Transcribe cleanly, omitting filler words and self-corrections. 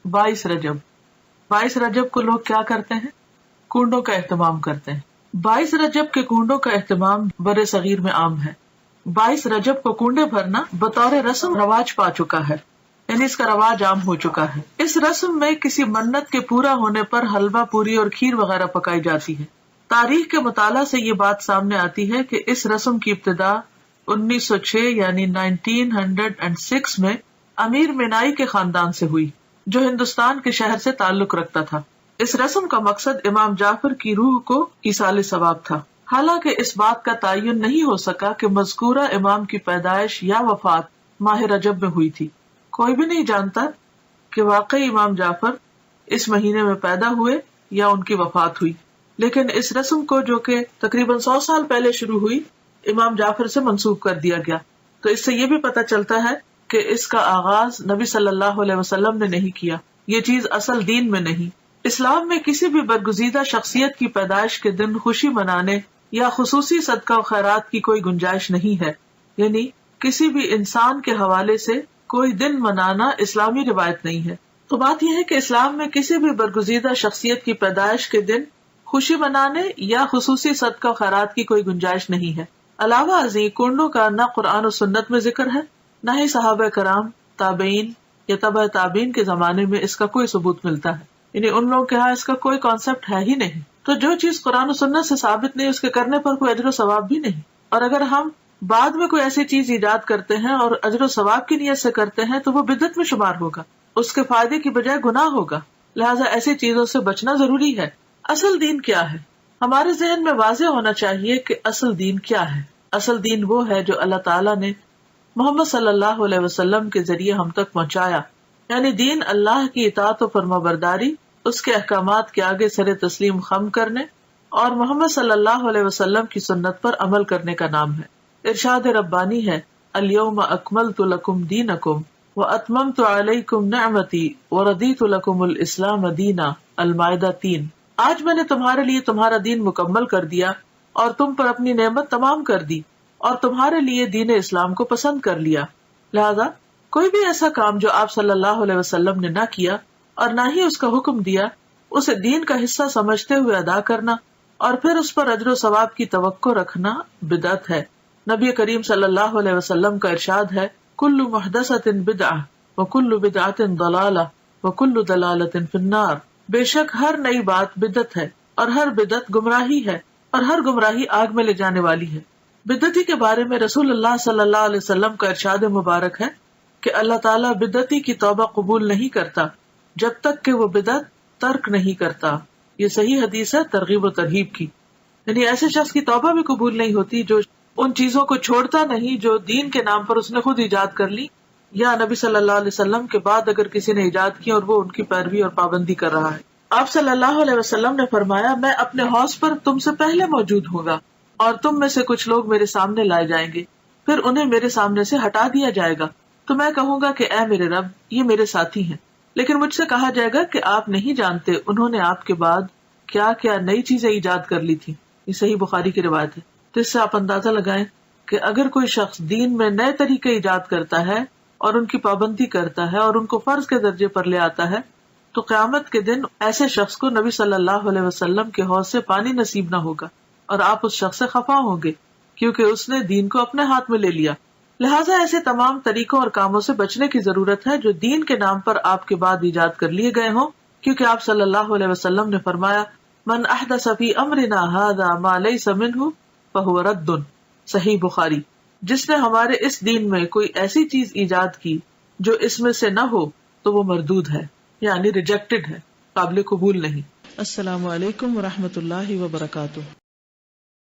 22 رجب 22 رجب کو لوگ کیا کرتے ہیں؟ کنڈوں کا اہتمام کرتے ہیں۔ 22 رجب کے کنڈوں کا اہتمام بر صغیر میں عام ہے۔ 22 رجب کو کنڈے بھرنا بطور رسم رواج پا چکا ہے، یعنی اس کا رواج عام ہو چکا ہے۔ اس رسم میں کسی منت کے پورا ہونے پر حلوہ پوری اور کھیر وغیرہ پکائی جاتی ہے۔ تاریخ کے مطالعہ سے یہ بات سامنے آتی ہے کہ اس رسم کی ابتدا 1906 یعنی 1906 میں امیر مینائی کے خاندان سے ہوئی، جو ہندوستان کے شہر سے تعلق رکھتا تھا۔ اس رسم کا مقصد امام جعفر کی روح کو ایصال ثواب تھا۔ حالانکہ اس بات کا تعین نہیں ہو سکا کہ مذکورہ امام کی پیدائش یا وفات ماہ رجب میں ہوئی تھی۔ کوئی بھی نہیں جانتا کہ واقعی امام جعفر اس مہینے میں پیدا ہوئے یا ان کی وفات ہوئی، لیکن اس رسم کو جو کہ تقریباً 100 سال پہلے شروع ہوئی، امام جعفر سے منسوب کر دیا گیا۔ تو اس سے یہ بھی پتہ چلتا ہے کہ اس کا آغاز نبی صلی اللہ علیہ وسلم نے نہیں کیا، یہ چیز اصل دین میں نہیں۔ اسلام میں کسی بھی برگزیدہ شخصیت کی پیدائش کے دن خوشی منانے یا خصوصی صدقہ و خیرات کی کوئی گنجائش نہیں ہے، یعنی کسی بھی انسان کے حوالے سے کوئی دن منانا اسلامی روایت نہیں ہے۔ تو بات یہ ہے کہ اسلام میں کسی بھی برگزیدہ شخصیت کی پیدائش کے دن خوشی منانے یا خصوصی صدقہ و خیرات کی کوئی گنجائش نہیں ہے۔ علاوہ ازیں کنڈوں کا نہ قرآن و سنت میں ذکر ہے، نہ ہی صحابہ کرام، تابعین یا تبع تابعین کے زمانے میں اس کا کوئی ثبوت ملتا ہے، یعنی ان لوگوں کے ہاں اس کا کوئی کانسیپٹ ہے ہی نہیں۔ تو جو چیز قرآن و سنت سے ثابت نہیں، اس کے کرنے پر کوئی اجر و ثواب بھی نہیں۔ اور اگر ہم بعد میں کوئی ایسی چیز ایجاد کرتے ہیں اور اجر و ثواب کی نیت سے کرتے ہیں تو وہ بدعت میں شمار ہوگا، اس کے فائدے کی بجائے گناہ ہوگا۔ لہٰذا ایسی چیزوں سے بچنا ضروری ہے۔ اصل دین کیا ہے؟ ہمارے ذہن میں واضح ہونا چاہیے کہ اصل دین کیا ہے۔ اصل دین وہ ہے جو اللہ تعالیٰ نے محمد صلی اللہ علیہ وسلم کے ذریعے ہم تک پہنچایا، یعنی دین اللہ کی اطاعت و فرما برداری، اس کے احکامات کے آگے سر تسلیم خم کرنے اور محمد صلی اللہ علیہ وسلم کی سنت پر عمل کرنے کا نام ہے۔ ارشاد ربانی ہے، الیوم اکملت لکم دینکم واتممت علیکم نعمتی ورضیت لکم الاسلام دینا، المائدہ 3۔ آج میں نے تمہارے لیے تمہارا دین مکمل کر دیا اور تم پر اپنی نعمت تمام کر دی اور تمہارے لیے دین اسلام کو پسند کر لیا۔ لہذا کوئی بھی ایسا کام جو آپ صلی اللہ علیہ وسلم نے نہ کیا اور نہ ہی اس کا حکم دیا، اسے دین کا حصہ سمجھتے ہوئے ادا کرنا اور پھر اس پر اجر و ثواب کی توقع رکھنا بدعت ہے۔ نبی کریم صلی اللہ علیہ وسلم کا ارشاد ہے، کل محدثۃ بدعہ وکل بدعۃ ضلالہ وکل ضلالۃ فی النار۔ بے شک ہر نئی بات بدعت ہے اور ہر بدعت گمراہی ہے اور ہر گمراہی آگ میں لے جانے والی ہے۔ بدعتی کے بارے میں رسول اللہ صلی اللہ علیہ وسلم کا ارشاد مبارک ہے کہ اللہ تعالیٰ بدعتی کی توبہ قبول نہیں کرتا جب تک کہ وہ بدعت ترک نہیں کرتا۔ یہ صحیح حدیث ہے ترغیب و ترہیب کی، یعنی ایسے شخص کی توبہ بھی قبول نہیں ہوتی جو ان چیزوں کو چھوڑتا نہیں جو دین کے نام پر اس نے خود ایجاد کر لی، یا نبی صلی اللہ علیہ وسلم کے بعد اگر کسی نے ایجاد کی اور وہ ان کی پیروی اور پابندی کر رہا ہے۔ آپ صلی اللہ علیہ وسلم نے فرمایا، میں اپنے حوض پر تم سے پہلے موجود ہوں گا اور تم میں سے کچھ لوگ میرے سامنے لائے جائیں گے، پھر انہیں میرے سامنے سے ہٹا دیا جائے گا، تو میں کہوں گا کہ اے میرے رب، یہ میرے ساتھی ہیں۔ لیکن مجھ سے کہا جائے گا کہ آپ نہیں جانتے انہوں نے آپ کے بعد کیا کیا نئی چیزیں ایجاد کر لی تھی۔ یہ صحیح بخاری کی روایت ہے۔ تو اس سے آپ اندازہ لگائیں کہ اگر کوئی شخص دین میں نئے طریقے ایجاد کرتا ہے اور ان کی پابندی کرتا ہے اور ان کو فرض کے درجے پر لے آتا ہے، تو قیامت کے دن ایسے شخص کو نبی صلی اللہ علیہ وسلم کے حوض سے پانی نصیب نہ ہوگا اور آپ اس شخص سے خفا ہوں گے کیونکہ اس نے دین کو اپنے ہاتھ میں لے لیا۔ لہٰذا ایسے تمام طریقوں اور کاموں سے بچنے کی ضرورت ہے جو دین کے نام پر آپ کے بعد ایجاد کر لیے گئے ہوں، کیونکہ آپ صلی اللہ علیہ وسلم نے فرمایا، من احدث فی امرنا ھذا ما لیس منہ فہو رد۔ صحیح بخاری۔ جس نے ہمارے اس دین میں کوئی ایسی چیز ایجاد کی جو اس میں سے نہ ہو تو وہ مردود ہے، یعنی ریجیکٹڈ ہے، قابل قبول نہیں۔ السلام علیکم ورحمۃ اللہ وبرکاتہ۔